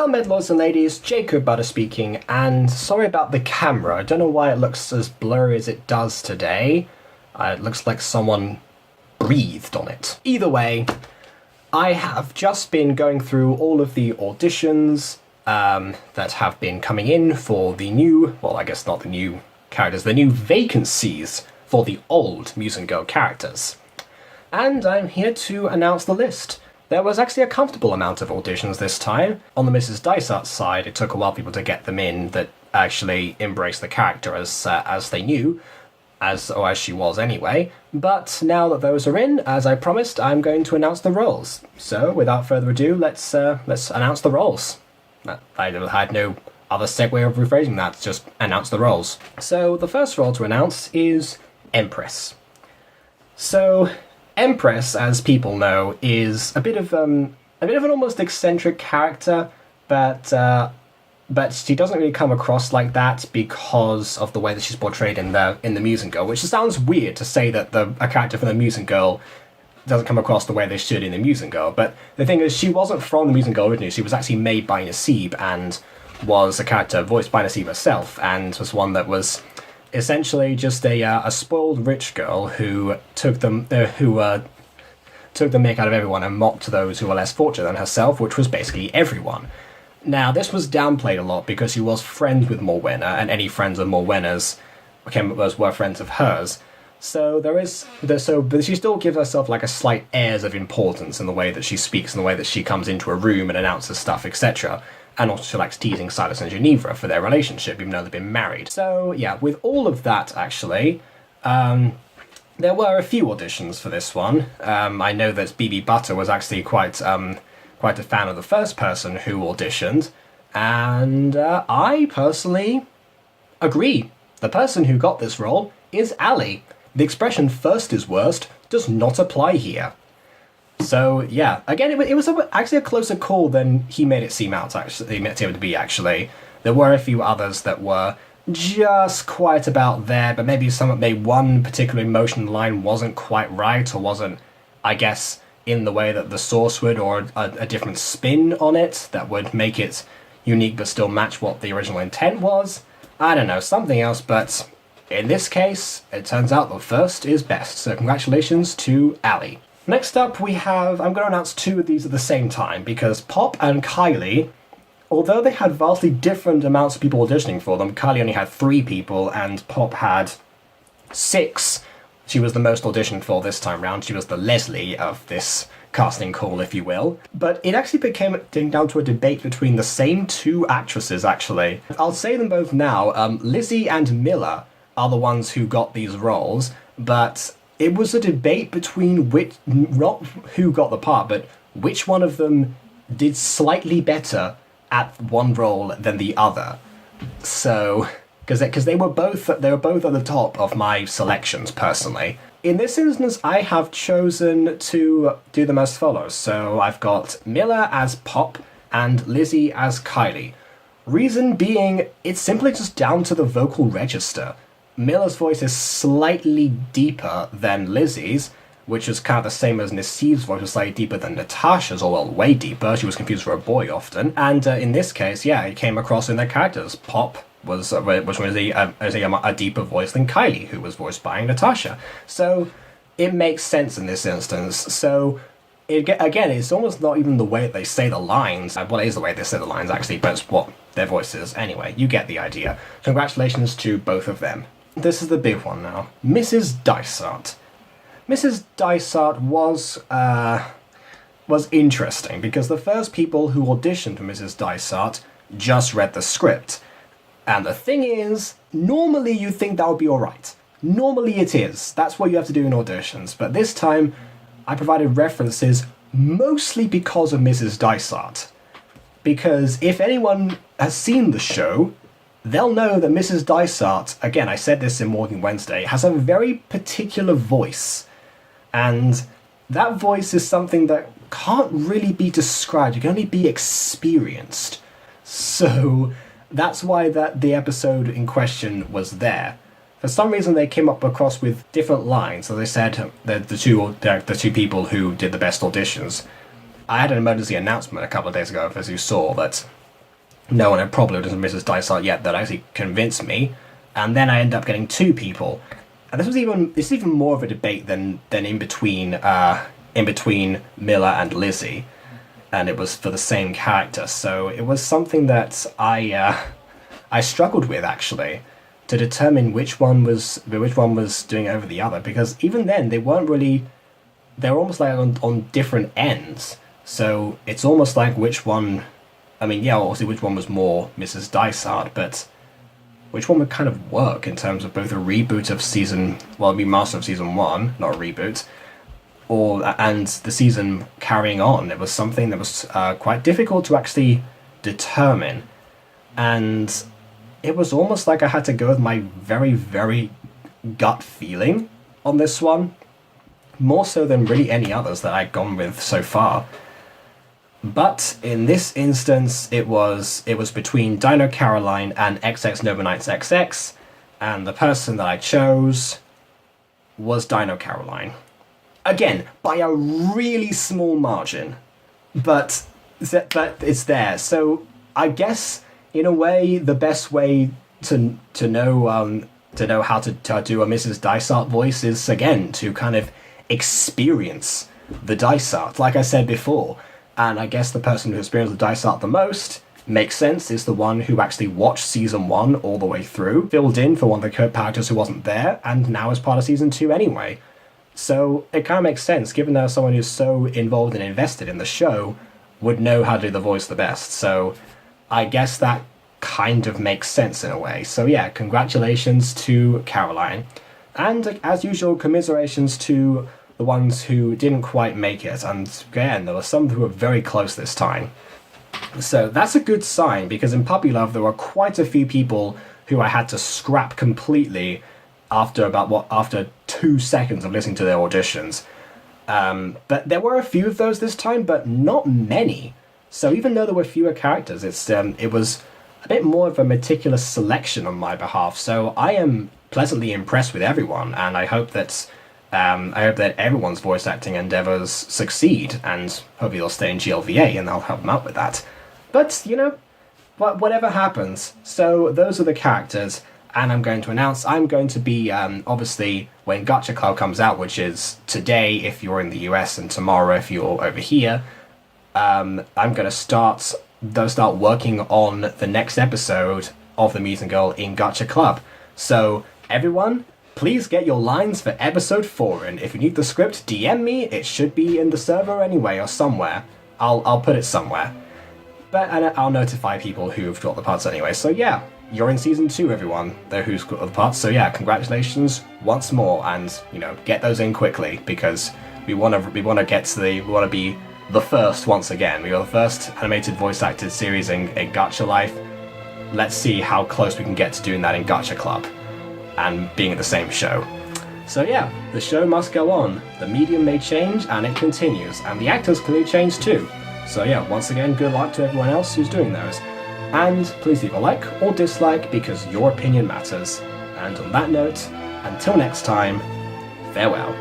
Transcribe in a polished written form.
Medlords and ladies, Jacob Butter speaking, and sorry about the camera. I don't know why it looks as blurry as it does today. It looks like someone breathed on it. Either way, I have just been going through all of the auditions that have been coming in for the new, well, I guess not the new characters, the new vacancies for the old Mutant Girl characters. And I'm here to announce the list. There was actually a comfortable amount of auditions this time. On the Mrs. Dysart side, it took a while for people to get them in that actually embraced the character as they knew, as she was anyway. But now that those are in, as I promised, I'm going to announce the roles. So, without further ado, let's announce the roles. I had no other segue of rephrasing that, just announce the roles. So, the first role to announce is Empress. So, Empress, as people know, is a bit of an almost eccentric character, but she doesn't really come across like that because of the way that she's portrayed in the Mutant Girl, which sounds weird to say that a character from the Mutant Girl doesn't come across the way they should in the Mutant Girl. But the thing is, she wasn't from the Mutant Girl originally. She was actually made by Nasib and was a character voiced by Nasib herself, and was one that was essentially just a spoiled rich girl who took the mick out of everyone and mocked those who were less fortunate than herself, which was basically everyone. Now, this was downplayed a lot because she was friends with Morwenna, and any friends of Morwenna's were friends of hers. But she still gives herself like a slight airs of importance in the way that she speaks, in the way that she comes into a room and announces stuff, etc. And also she likes teasing Silas and Geneva for their relationship, even though they've been married. So, yeah, with all of that, actually, there were a few auditions for this one. I know that BB Butter was actually quite a fan of the first person who auditioned, and I personally agree. The person who got this role is Ali. The expression "first is worst" does not apply here. So, yeah, again, it was actually a closer call than he made it seem out, actually. He made it to be, actually. There were a few others that were just quite about there, but maybe one particular emotion line wasn't quite right, or wasn't, I guess, in the way that the source would, or a different spin on it that would make it unique but still match what the original intent was. I don't know, something else, but in this case, it turns out the first is best, so congratulations to Ali. Next up, I'm going to announce two of these at the same time, because Pop and Kylie, although they had vastly different amounts of people auditioning for them, Kylie only had 3 people, and Pop had 6. She was the most auditioned for this time round. She was the Leslie of this casting call, if you will. But it actually became down to a debate between the same 2 actresses, actually. I'll say them both now. Lizzie and Miller are the ones who got these roles, but it was a debate between not who got the part, but which one of them did slightly better at one role than the other. So, because they were both at the top of my selections, personally. In this instance, I have chosen to do them as follows. So I've got Miller as Pop and Lizzie as Kylie. Reason being, it's simply just down to the vocal register. Miller's voice is slightly deeper than Lizzie's, which is kind of the same as Nasib's voice was slightly deeper than Natasha's, or well, way deeper. She was confused for a boy often. And in this case, yeah, it came across in their characters. Pop was a deeper voice than Kylie, who was voiced by Natasha. So it makes sense in this instance. So again, it's almost not even the way they say the lines. Well, it is the way they say the lines, actually, but it's what their voice is. Anyway, you get the idea. Congratulations to both of them. This is the big one now. Mrs. Dysart. Mrs. Dysart was interesting, because the first people who auditioned for Mrs. Dysart just read the script. And the thing is, normally you think that would be alright. Normally it is. That's what you have to do in auditions. But this time, I provided references mostly because of Mrs. Dysart. Because if anyone has seen the show, they'll know that Mrs. Dysart, again, I said this in Morning Wednesday, has a very particular voice. And that voice is something that can't really be described. It can only be experienced. So that's why the episode in question was there. For some reason, they came up across with different lines. So they said the two people who did the best auditions. I had an emergency announcement a couple of days ago, as you saw, that no one had probably done Mrs. Dysart yet that actually convinced me, and then I ended up getting two people, and this is even more of a debate than in between Miller and Lizzie, and it was for the same character. So it was something that I struggled with actually to determine which one was doing over the other, because even then they were almost like on different ends. So it's almost like which one. I mean, yeah, obviously which one was more Mrs. Dysart, but which one would kind of work in terms of both a reboot of remaster of season one, not a reboot, and the season carrying on. It was something that was quite difficult to actually determine, and it was almost like I had to go with my very, very gut feeling on this one, more so than really any others that I'd gone with so far. But in this instance, it was between Dino Caroline and XX Nova Knights XX, and the person that I chose was Dino Caroline. Again, by a really small margin, but it's there. So I guess in a way, the best way to know how to do a Mrs. Dysart voice is again to kind of experience the Dysart, like I said before. And I guess the person who experienced the Dysart the most, makes sense, is the one who actually watched season one all the way through, filled in for one of the characters who wasn't there, and now is part of season two anyway. So it kind of makes sense, given that someone who's so involved and invested in the show would know how to do the voice the best. So I guess that kind of makes sense in a way. So yeah, congratulations to Caroline. And as usual, commiserations to the ones who didn't quite make it, and again, there were some who were very close this time. So that's a good sign, because in Puppy Love there were quite a few people who I had to scrap completely after 2 seconds of listening to their auditions. But there were a few of those this time, but not many. So even though there were fewer characters, it was a bit more of a meticulous selection on my behalf. So I am pleasantly impressed with everyone, and I hope that everyone's voice acting endeavors succeed, and hopefully they'll stay in GLVA and I'll help them out with that. But, whatever happens, so those are the characters, and I'm going to be, obviously, when Gacha Club comes out, which is today if you're in the US and tomorrow if you're over here, I'm going to start working on the next episode of The Mutant Girl in Gacha Club. So, everyone, please get your lines for episode 4 in. If you need the script, DM me. It should be in the server anyway, or somewhere. I'll put it somewhere. And I'll notify people who've got the parts anyway. So yeah, you're in season 2, everyone. They're who's got the parts. So yeah, congratulations once more, and get those in quickly, because we want to be the first once again. We are the first animated voice acted series in Gacha Life. Let's see how close we can get to doing that in Gacha Club and being in the same show. So yeah, the show must go on. The medium may change, and it continues, and the actors clearly change too. So yeah, once again, good luck to everyone else who's doing those. And please leave a like or dislike, because your opinion matters. And on that note, until next time, farewell.